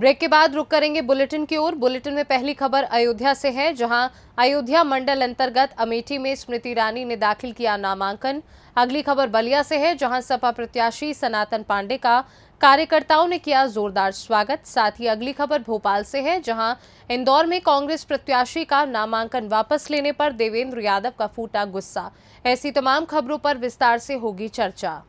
Break के बाद रुक करेंगे बुलेटिन की ओर। बुलेटिन में पहली खबर अयोध्या से है, जहां अयोध्या मंडल अंतर्गत अमेठी में स्मृति ईरानी ने दाखिल किया नामांकन। अगली खबर बलिया से है, जहां सपा प्रत्याशी सनातन पांडे का कार्यकर्ताओं ने किया जोरदार स्वागत। साथ ही अगली खबर भोपाल से है, जहां इंदौर में कांग्रेस प्रत्याशी का नामांकन वापस लेने पर देवेंद्र यादव का फूटा गुस्सा। ऐसी तमाम खबरों पर विस्तार से होगी चर्चा।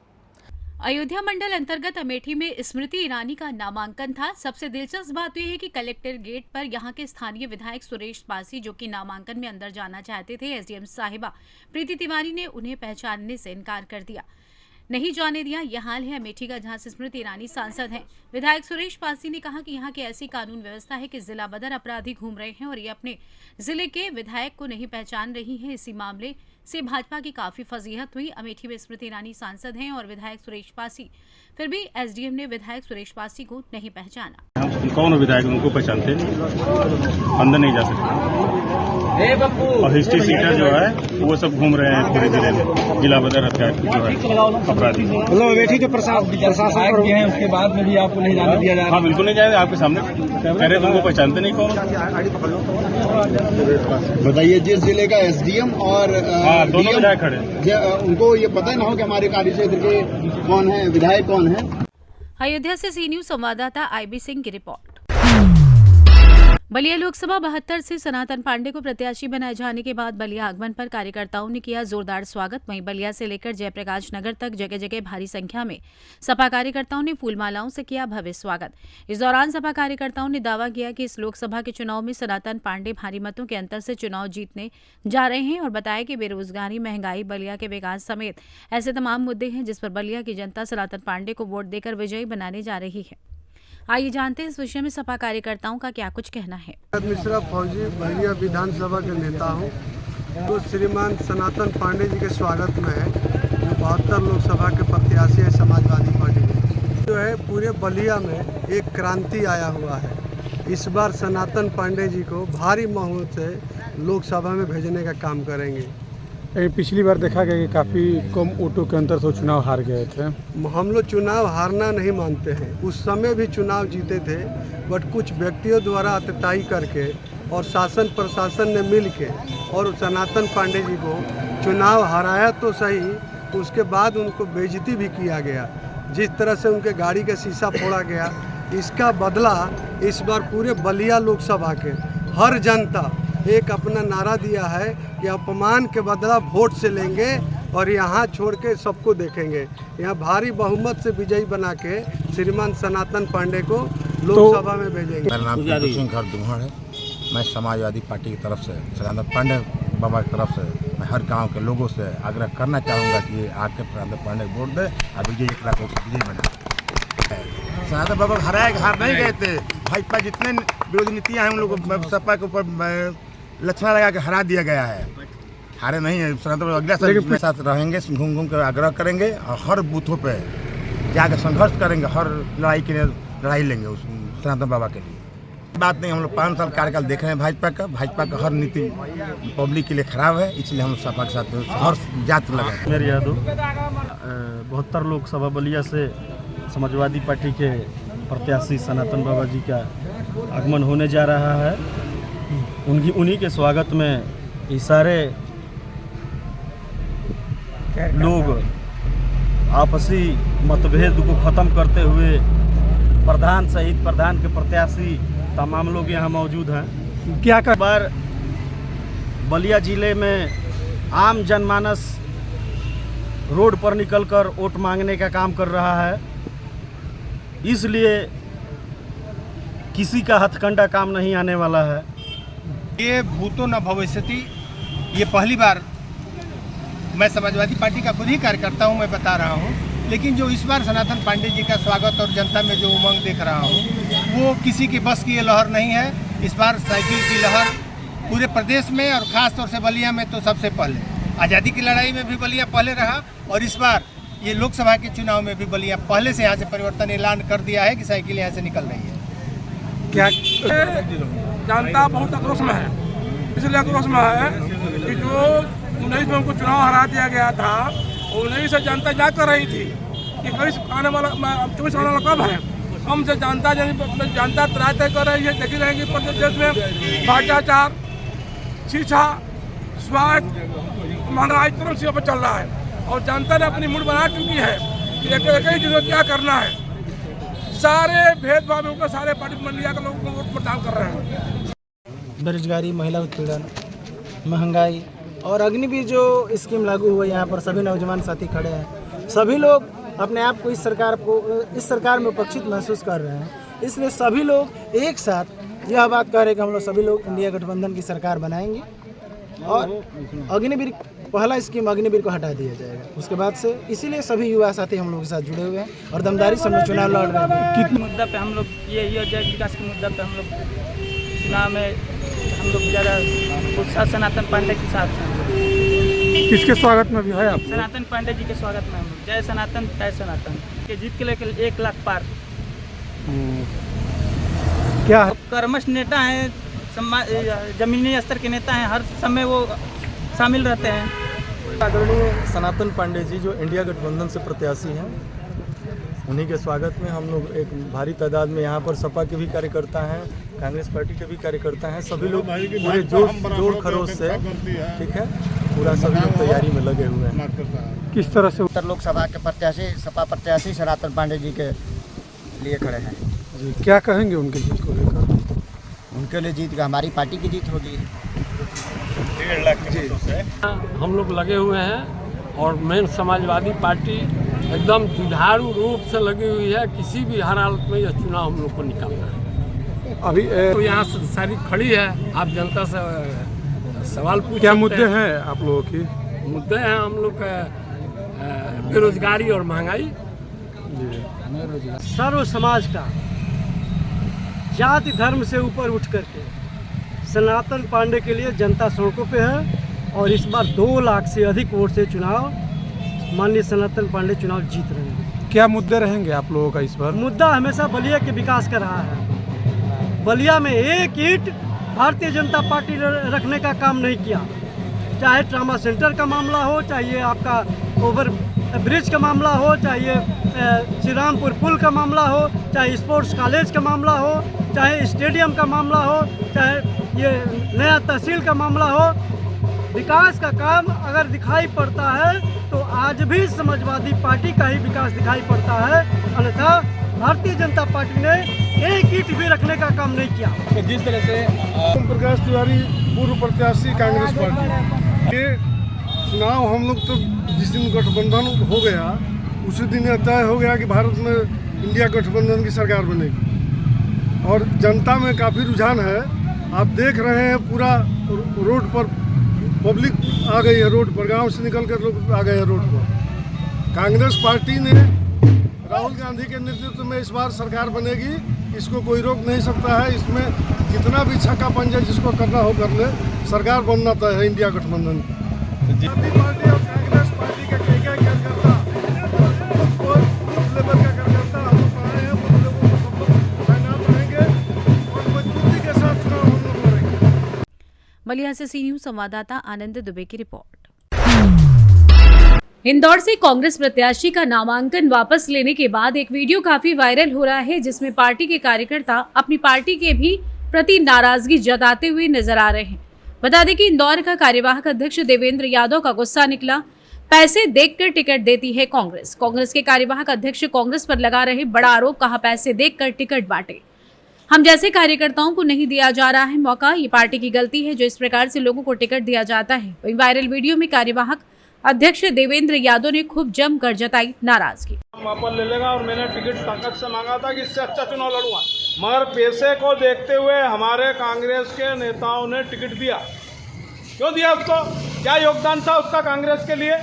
अयोध्या मंडल अंतर्गत अमेठी में स्मृति ईरानी का नामांकन था। सबसे दिलचस्प बात यह है कि कलेक्टर गेट पर यहां के स्थानीय विधायक सुरेश पासी, जो कि नामांकन में अंदर जाना चाहते थे, एसडीएम साहिबा प्रीति तिवारी ने उन्हें पहचानने से इनकार कर दिया, नहीं जाने दिया। यह हाल है अमेठी का, जहां से स्मृति ईरानी सांसद हैं। विधायक सुरेश पासी ने कहा कि यहां की ऐसी कानून व्यवस्था है कि जिला बदर अपराधी घूम रहे हैं और ये अपने जिले के विधायक को नहीं पहचान रही हैं। इसी मामले से भाजपा की काफी फजीहत हुई। अमेठी में स्मृति ईरानी सांसद हैं और विधायक सुरेश पासी, फिर भी एसडीएम ने विधायक सुरेश पासी को नहीं पहचाना। कौन विधायक उनको पहचानते नहीं, अंदर नहीं जा सकते। और हिस्ट्री सीटर जो है वो सब घूम रहे हैं पूरे जिले में, जिला बदर हत्या जो है अपराधी। मतलब अमेठी के प्रशासन है, उसके बाद में भी आपको नहीं जाने दिया जा रहा? हाँ बिल्कुल नहीं जाएगा, आपके सामने कह रहे तुमको पहचानते नहीं कौन। बताइए, जिस जिले का एसडीएम और दोनों विधायक खड़े, उनको ये पता ना हो कि हमारे कार्य क्षेत्र के कौन है, विधायक कौन है। अयोध्या से सी न्यूज संवाददाता आईबी सिंह की रिपोर्ट। बलिया लोकसभा 72 से सनातन पांडे को प्रत्याशी बनाए जाने के बाद बलिया आगमन पर कार्यकर्ताओं ने किया जोरदार स्वागत। वहीं बलिया से लेकर जयप्रकाश नगर तक जगह जगह भारी संख्या में सपा कार्यकर्ताओं ने फूलमालाओं से किया भव्य स्वागत। इस दौरान सपा कार्यकर्ताओं ने दावा किया कि इस लोकसभा के चुनाव में सनातन पांडे भारी मतों के अंतर से चुनाव जीतने जा रहे हैं और बताया कि बेरोजगारी, महंगाई, बलिया के विकास समेत ऐसे तमाम मुद्दे हैं जिस पर बलिया की जनता सनातन पांडे को वोट देकर विजयी बनाने जा रही है। आइए जानते हैं इस विषय में सपा कार्यकर्ताओं का क्या कुछ कहना है। मिश्रा फौजी बलिया विधानसभा के नेता हूँ। तो श्रीमान सनातन पांडे जी के स्वागत में है, जो 72 लोकसभा के प्रत्याशी है समाजवादी पार्टी के, जो है पूरे बलिया में एक क्रांति आया हुआ है। इस बार सनातन पांडे जी को भारी बहुमत से लोकसभा में भेजने का काम करेंगे। पिछली बार देखा गया कि काफ़ी कम वोटों के अंतर से चुनाव हार गए थे। हम लोग चुनाव हारना नहीं मानते हैं, उस समय भी चुनाव जीते थे, बट कुछ व्यक्तियों द्वारा अतताई करके और शासन प्रशासन ने मिल के और सनातन पांडे जी को चुनाव हराया तो सही, उसके बाद उनको बेइज्जती भी किया गया। जिस तरह से उनके गाड़ी का शीशा फोड़ा गया, इसका बदला इस बार पूरे बलिया लोकसभा के हर जनता एक अपना नारा दिया है कि अपमान के बदला वोट से लेंगे और यहाँ छोड़ के सबको देखेंगे। यहाँ भारी बहुमत से विजयी बना के श्रीमान सनातन पांडे को लोकसभा में भेजेंगे। मेरा नाम कुलदीप सिंह खरदुहड़ है। मैं समाजवादी पार्टी की तरफ से सनातन पांडे बाबा की तरफ से मैं हर गांव के लोगों से आग्रह करना चाहूँगा कि ये आके सनातन पांडे को वोट दे और विजय 1 लाख विजयी बना। सनातन बाबा हार नहीं गए थे। भाजपा जितने विरोधी नीतियाँ हैं उन लोगों को सपा के ऊपर लक्षण लगा के हरा दिया गया है। हारे नहीं है। सनातन अगला के साथ रहेंगे, घूम घूम कर आग्रह करेंगे और हर बूथों पे जाकर संघर्ष करेंगे, हर लड़ाई के लिए लड़ाई लेंगे उस सनातन बाबा के लिए। बात नहीं, हम लोग 5 साल कार्यकाल देख रहे हैं भाजपा का हर नीति पब्लिक के लिए खराब है, इसलिए हम सपा के साथ हर जात लगे। मेरे यादव 72 लोकसभा बलिया से समाजवादी पार्टी के प्रत्याशी सनातन बाबा जी का आगमन होने जा रहा है। उन्हीं के स्वागत में ये सारे लोग आपसी मतभेद को ख़त्म करते हुए प्रधान सहित प्रधान के प्रत्याशी तमाम लोग यहाँ मौजूद हैं। क्या बार बलिया जिले में आम जनमानस रोड पर निकलकर वोट मांगने का काम कर रहा है, इसलिए किसी का हथकंडा काम नहीं आने वाला है। ये भूतो न भविष्यति, ये पहली बार मैं समाजवादी पार्टी का खुद ही कार्यकर्ता हूँ, मैं बता रहा हूँ, लेकिन जो इस बार सनातन पांडे जी का स्वागत और जनता में जो उमंग देख रहा हूँ वो किसी की बस की ये लहर नहीं है। इस बार साइकिल की लहर पूरे प्रदेश में और ख़ास तौर से बलिया में तो सबसे पहले, आज़ादी की लड़ाई में भी बलिया पहले रहा और इस बार ये लोकसभा के चुनाव में भी बलिया पहले से यहाँ से परिवर्तन ऐलान कर दिया है कि साइकिल यहाँ से निकल रही है। क्या जनता बहुत आक्रोश में है, इसलिए आक्रोश में है कि जो 19 में उनको चुनाव हरा दिया गया था, 19 से जनता याद कर रही थी कि 24 आने वाला कब है, हमसे जनता त्राय तय कर रही है। देखी रहेंगे प्रदेश में भ्रष्टाचार, शिक्षा, स्वास्थ्य, महंगाई तुरंत से चल रहा है और जनता ने अपनी मूड बना चुकी है कि एक ही चीज़ क्या करना है। सारे भेदभावों को सारे पार्टी मंडलिया के लोगों को वोट प्रदान कर रहे हैं। बेरोजगारी, महिला उत्पीड़न, महंगाई और अग्निवीर जो स्कीम लागू हुआ, यहाँ पर सभी नौजवान साथी खड़े हैं। सभी लोग अपने आप को इस सरकार में उपस्थित महसूस कर रहे हैं। इसलिए सभी लोग एक साथ यह बात कह रहे हैं कि हम लोग सभी लोग इंडिया गठबंधन की सरकार बनाएंगे और अग्निवीर पहला स्कीम अग्निवीर को हटा दिया जाएगा। उसके बाद से इसीलिए सभी युवा साथी हम लोग के साथ जुड़े हुए हैं और दमदारी से चुनाव लड़ रहे हैं। कितने मुद्दा पे हम लोग ये विकास के मुद्दा पे हम लोग चुनाव में हम लोग ज़्यादा उत्साह सनातन पांडे के साथ हैं। किसके स्वागत में भी है आप? सनातन पांडे जी के स्वागत में हम लोग जय सनातन तय सनातन के जीत के लेकर 1 लाख पार। क्या है? कर्मठ नेता हैं, जमीनी स्तर के नेता हैं, हर समय वो शामिल रहते हैं। आदरणीय सनातन पांडे जी जो इंडिया गठबंधन से प्रत्याशी हैं, उन्हीं के स्वागत में हम लोग एक भारी तादाद में यहाँ पर सपा के भी कार्यकर्ता हैं, कांग्रेस पार्टी के भी कार्यकर्ता हैं। सभी लोग पूरे जोर खरोश से, ठीक है, पूरा सभी लोग तैयारी में लगे हुए हैं। किस तरह से उत्तर लोकसभा के प्रत्याशी, सपा प्रत्याशी सनातन पांडे जी के लिए खड़े हैं जी, क्या कहेंगे उनके जीत को लेकर? उनके लिए जीत का हमारी पार्टी की जीत होगी। हम लोग लगे हुए हैं और मेन समाजवादी पार्टी एकदम दुधारू रूप से लगी हुई है। किसी भी हालत में यह चुनाव हम लोग को निकालना है। अभी तो यहाँ सारी खड़ी है, आप जनता से सवाल पूछ क्या सकते मुद्दे हैं। हैं आप लोगों की? मुद्दे हैं हम लोग का बेरोजगारी और महंगाई। सर्व समाज का जाति धर्म से ऊपर उठ करके सनातन पांडे के लिए जनता सड़कों पे है और इस बार 2 लाख से अधिक वोट से चुनाव माननीय सनातन पांडे चुनाव जीत रहे हैं। क्या मुद्दे रहेंगे आप लोगों का इस बार? मुद्दा हमेशा बलिया के विकास का रहा है। बलिया में एक ईंट भारतीय जनता पार्टी ने रखने का काम नहीं किया। चाहे ट्रामा सेंटर का मामला हो, चाहे आपका ओवर ब्रिज का मामला हो, चाहे श्री रामपुर पुल का मामला हो, चाहे स्पोर्ट्स कॉलेज का मामला हो, चाहे स्टेडियम का मामला हो, चाहे ये नया तहसील का मामला हो। विकास का काम अगर दिखाई पड़ता है तो आज भी समाजवादी पार्टी का ही विकास दिखाई पड़ता है, अन्यथा भारतीय जनता पार्टी ने एक ईंट भी रखने का काम नहीं किया। जिस तरह से ओम प्रकाश तिवारी पूर्व प्रत्याशी कांग्रेस पार्टी, ये चुनाव हम लोग तो जिस दिन गठबंधन हो गया उसी दिन तय हो गया कि भारत में इंडिया गठबंधन की सरकार बनेगी और जनता में काफ़ी रुझान है। आप देख रहे हैं पूरा रोड पर पब्लिक आ गई है, रोड पर गांव से निकलकर लोग आ गए हैं रोड पर। कांग्रेस पार्टी ने राहुल गांधी के नेतृत्व में इस बार सरकार बनेगी, इसको कोई रोक नहीं सकता है। इसमें जितना भी छक्का पंजा जिसको करना हो कर ले, सरकार बनना तय है इंडिया गठबंधन की। पार्टी और कांग्रेस पार्टी का क्या कार्यकर्ता, लेवल का कार्यकर्ता हम लोग आए हैं, उन लोगों को सब लोग तैनात रहेंगे और मजबूती के साथ चुनाव हम लोग लड़ेंगे। बलिया से सी न्यूज संवाददाता आनंद दुबे की रिपोर्ट। इंदौर से कांग्रेस प्रत्याशी का नामांकन वापस लेने के बाद एक वीडियो काफी वायरल हो रहा है, जिसमें पार्टी के कार्यकर्ता अपनी पार्टी के भी प्रति नाराजगी जताते हुए नजर आ रहे हैं। बता दें कि इंदौर का कार्यवाहक अध्यक्ष देवेंद्र यादव का गुस्सा निकला। पैसे देखकर टिकट देती है कांग्रेस। कांग्रेस के कार्यवाहक अध्यक्ष कांग्रेस पर लगा रहे बड़ा आरोप, कहा पैसे देखकर टिकट बांटे। हम जैसे कार्यकर्ताओं को नहीं दिया जा रहा है मौका, ये पार्टी की गलती है जो इस प्रकार से लोगों को टिकट दिया जाता है। वहीं वायरल वीडियो में कार्यवाहक अध्यक्ष देवेंद्र यादव ने खूब जमकर जताई नाराजगी। वापस ले लेगा और मैंने टिकट ताकत से मांगा था कि इससे अच्छा चुनाव लड़ूंगा, मगर पैसे को देखते हुए हमारे कांग्रेस के नेताओं ने टिकट दिया। क्यों दिया उसको? क्या योगदान था उसका कांग्रेस के लिए?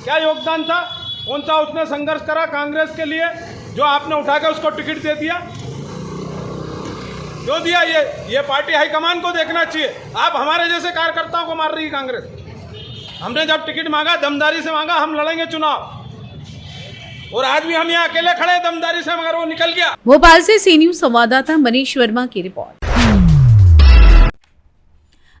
क्या योगदान था? कौन सा उसने संघर्ष करा कांग्रेस के लिए जो आपने उठा के उसको टिकट दे दिया? क्यों दिया? ये पार्टी हाईकमान को देखना चाहिए। आप हमारे जैसे कार्यकर्ताओं को मार रही है कांग्रेस। हमने जब टिकट मांगा दमदारी से मांगा, हम लड़ेंगे चुनाव, और आज भी हम यहाँ अकेले खड़े हैं दमदारी से, मगर वो निकल गया। भोपाल से सी न्यूज संवाददाता मनीष वर्मा की रिपोर्ट।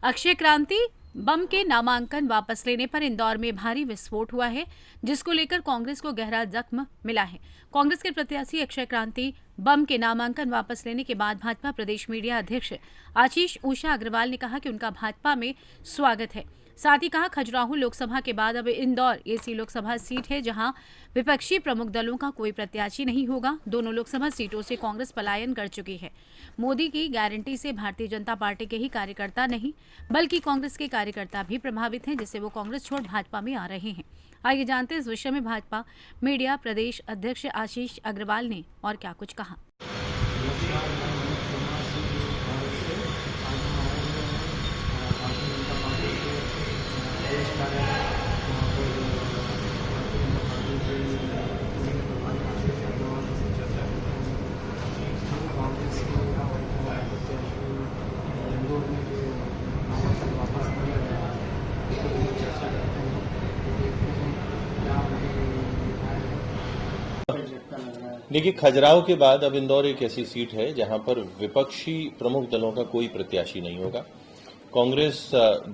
अक्षय क्रांति बम के नामांकन वापस लेने पर इंदौर में भारी विस्फोट हुआ है, जिसको लेकर कांग्रेस को गहरा जख्म मिला है। कांग्रेस के प्रत्याशी अक्षय क्रांति बम के नामांकन वापस लेने के बाद भाजपा प्रदेश मीडिया अध्यक्ष आशीष उषा अग्रवाल ने कहा कि उनका भाजपा में स्वागत है। साथ ही कहा, खजुराहो लोकसभा के बाद अब इंदौर ऐसी लोकसभा सीट है जहां विपक्षी प्रमुख दलों का कोई प्रत्याशी नहीं होगा। दोनों लोकसभा सीटों से कांग्रेस पलायन कर चुकी है। मोदी की गारंटी से भारतीय जनता पार्टी के ही कार्यकर्ता नहीं बल्कि कांग्रेस के कार्यकर्ता भी प्रभावित हैं, जिससे वो कांग्रेस छोड़ भाजपा में आ रहे हैं। आइए जानते हैं इस विषय में भाजपा मीडिया प्रदेश अध्यक्ष आशीष अग्रवाल ने और क्या कुछ कहा। देखिए, खजुराहो के बाद अब इंदौर एक ऐसी सीट है जहां पर विपक्षी प्रमुख दलों का कोई प्रत्याशी नहीं होगा। कांग्रेस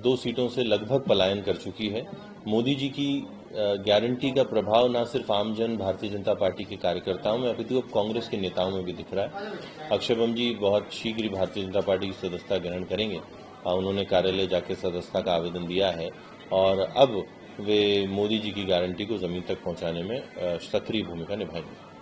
2 सीटों से लगभग पलायन कर चुकी है। मोदी जी की गारंटी का प्रभाव न सिर्फ आमजन भारतीय जनता पार्टी के कार्यकर्ताओं में अपितु अब कांग्रेस के नेताओं में भी दिख रहा है। अक्षय बम जी बहुत शीघ्र ही भारतीय जनता पार्टी की सदस्यता ग्रहण करेंगे। उन्होंने कार्यालय जाकर सदस्यता का आवेदन दिया है और अब वे मोदी जी की गारंटी को जमीन तक पहुंचाने में सक्रिय भूमिका निभाएंगे।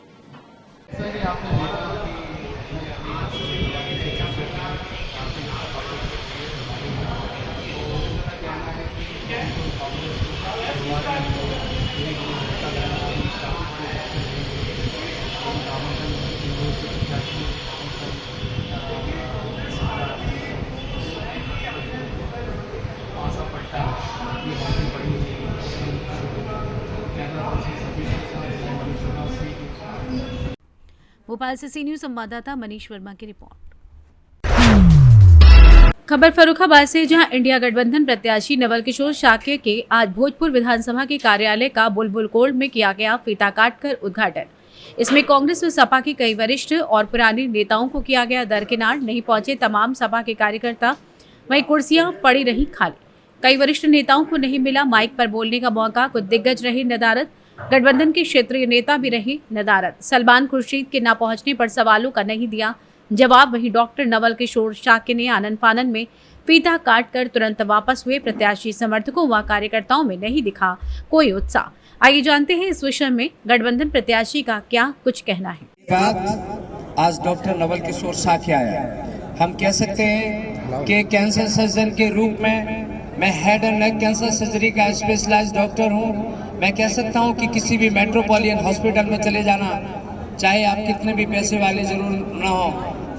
भोपाल से सी न्यूज संवाददाता मनीष वर्मा की रिपोर्ट। खबर फर्रुखाबाद से, जहां इंडिया गठबंधन प्रत्याशी नवल किशोर शाक्य के आज भोजपुर विधानसभा के कार्यालय का बुलबुल कोर्ट में किया गया फीता काटकर उद्घाटन। इसमें कांग्रेस व सपा के कई वरिष्ठ और पुराने नेताओं को किया गया दरकिनार। नहीं पहुंचे तमाम सपा के कार्यकर्ता, वहीं कुर्सियां पड़ी रही खाली। कई वरिष्ठ नेताओं को नहीं मिला माइक पर बोलने का मौका। कुछ दिग्गज रहे नदारद, गठबंधन के क्षेत्रीय नेता भी रहे नदारद। सलमान खुर्शीद के न पहुंचने पर सवालों का नहीं दिया जवाब। वहीं डॉक्टर नवल किशोर शाक्य ने आनन फानन में फीता काटकर तुरंत वापस हुए। प्रत्याशी समर्थकों व कार्यकर्ताओं में नहीं दिखा कोई उत्साह। आइए जानते हैं इस विषय में गठबंधन प्रत्याशी का क्या कुछ कहना है। आज डॉक्टर नवल किशोर शाक्य आया। हम कह सकते हैं कि कैंसर सर्जन के रूप में मैं head and neck cancer surgery का स्पेशलाइज्ड डॉक्टर हूं। मैं कह सकता हूं कि किसी भी मेट्रोपॉलिटन हॉस्पिटल में चले जाना, चाहे आप कितने भी पैसे वाले जरूर ना हो,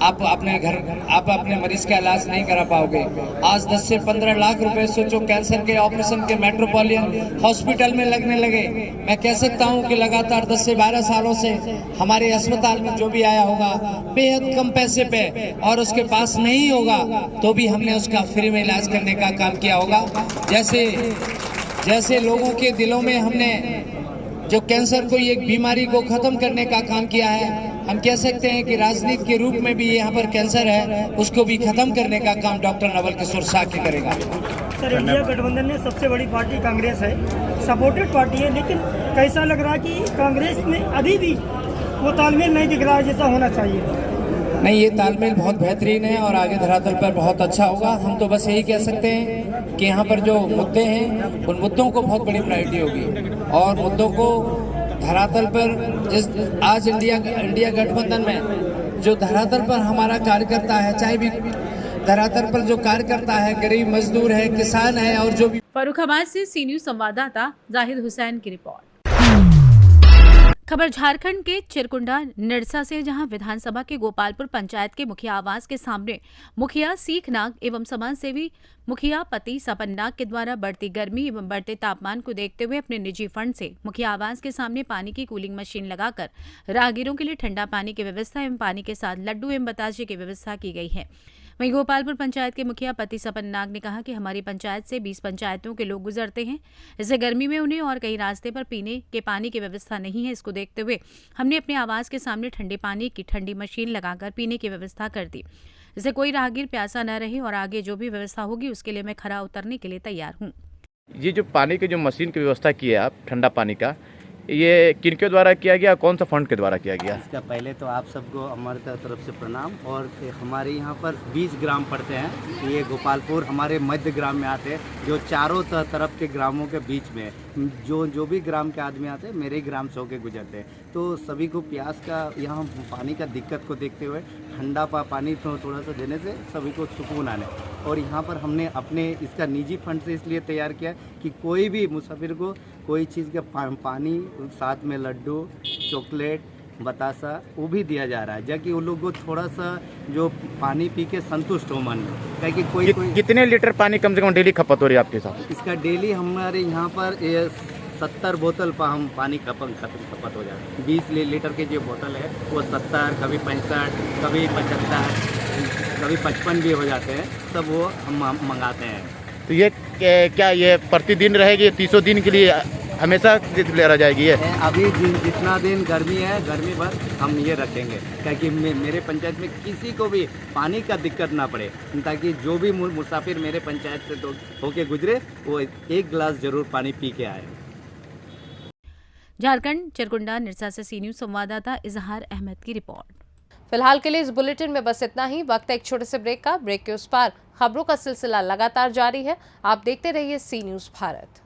आप अपने मरीज का इलाज नहीं करा पाओगे। आज 10 से 15 लाख रुपए सोचो कैंसर के ऑपरेशन के मेट्रोपॉलिटन हॉस्पिटल में लगने लगे। मैं कह सकता हूं कि लगातार 10 से 12 सालों से हमारे अस्पताल में जो भी आया होगा बेहद कम पैसे पे और उसके पास नहीं होगा तो भी हमने उसका फ्री में इलाज करने का काम किया होगा। जैसे लोगों के दिलों में हमने जो कैंसर को एक बीमारी को खत्म करने का काम किया है, हम कह सकते हैं कि राजनीति के रूप में भी यहाँ पर कैंसर है, उसको भी खत्म करने का काम डॉक्टर नवल किशोर शाक्य करेगा। सर, इंडिया गठबंधन में सबसे बड़ी पार्टी कांग्रेस है, सपोर्टेड पार्टी है, लेकिन कैसा लग रहा है कि कांग्रेस में अभी भी वो तालमेल नहीं दिख रहा है जैसा होना चाहिए। नहीं, ये तालमेल बहुत बेहतरीन है और आगे धरातल पर बहुत अच्छा होगा। हम तो बस यही कह सकते हैं कि यहाँ पर जो मुद्दे हैं उन मुद्दों को बहुत बड़ी प्रायोरिटी होगी और मुद्दों को धरातल पर आज इंडिया गठबंधन में जो धरातल पर हमारा कार्यकर्ता है, चाहे भी धरातल पर जो कार्यकर्ता है, गरीब मजदूर है, किसान है और जो भी। फर्रुखाबाद से सी न्यूज संवाददाता जाहिद हुसैन की रिपोर्ट। खबर झारखंड के चिरकुंडा निरसा से, जहां विधानसभा के गोपालपुर पंचायत के मुखिया आवास के सामने मुखिया सीखनाग एवं समाज सेवी मुखिया पति सपन नाग के द्वारा बढ़ती गर्मी एवं बढ़ते तापमान को देखते हुए अपने निजी फंड से मुखिया आवास के सामने पानी की कूलिंग मशीन लगाकर राहगीरों के लिए ठंडा पानी की व्यवस्था एवं पानी के साथ लड्डू एवं बताशे की व्यवस्था की गई है। वहीं गोपालपुर पंचायत के मुखिया पति सपन नाग ने कहा कि हमारी पंचायत से 20 पंचायतों के लोग गुजरते हैं, इससे गर्मी में उन्हें और कई रास्ते पर पीने के पानी की व्यवस्था नहीं है। इसको देखते हुए हमने अपने आवास के सामने ठंडे पानी की ठंडी मशीन लगाकर पीने की व्यवस्था कर दी। इससे कोई राहगीर प्यासा न रहे और आगे जो भी व्यवस्था होगी उसके लिए मैं खरा उतरने के लिए तैयार हूँ। ये जो पानी की जो मशीन की व्यवस्था की है आप, ठंडा पानी का, ये किनके द्वारा किया गया, कौन सा फंड के द्वारा किया गया? इसका पहले तो आप सबको हमारे तरफ से प्रणाम। और हमारे यहाँ पर 20 ग्राम पड़ते हैं। ये गोपालपुर हमारे मध्य ग्राम में आते हैं, जो चारों तरफ के ग्रामों के बीच में जो भी ग्राम के आदमी आते हैं मेरे ही ग्राम से होके गुजरते हैं। तो सभी को प्यास का, यहाँ पानी का दिक्कत को देखते हुए ठंडा पानी थोड़ा सा देने से सभी को सुकून आने। और यहाँ पर हमने अपने इसका निजी फंड से इसलिए तैयार किया कि कोई भी मुसाफिर को कोई चीज़ का पानी, साथ में लड्डू, चॉकलेट, बतासा वो भी दिया जा रहा है, ताकि उन लोग को थोड़ा सा जो पानी पी के संतुष्ट हो मन में। ताकि कोई कितने लीटर पानी कम से कम डेली खपत हो रही है आपके साथ? इसका डेली हमारे यहाँ पर 70 बोतल पर हम पानी खपत हो जाता है। 20 लीटर की जो बोतल है वो 70, कभी 65, कभी 75, कभी 55 भी हो जाते हैं, सब वो हम मंगाते हैं। तो ये क्या ये प्रतिदिन रहेगी, 300 दिन के लिए हमेशा ले जाएगी? ये अभी जितना दिन गर्मी है, गर्मी भर हम ये रखेंगे, ताकि मेरे पंचायत में किसी को भी पानी का दिक्कत ना पड़े, ताकि जो भी मुसाफिर मेरे पंचायत से तो होके गुजरे वो 1 गिलास जरूर पानी पी के आए। झारखंड चिरकुंडा निरसा से सी न्यूज़ संवाददाता इजहार अहमद की रिपोर्ट। फिलहाल के लिए इस बुलेटिन में बस इतना ही। वक्त है एक छोटे से ब्रेक का। ब्रेक के उस पार खबरों का सिलसिला लगातार जारी है। आप देखते रहिए सी न्यूज़ भारत।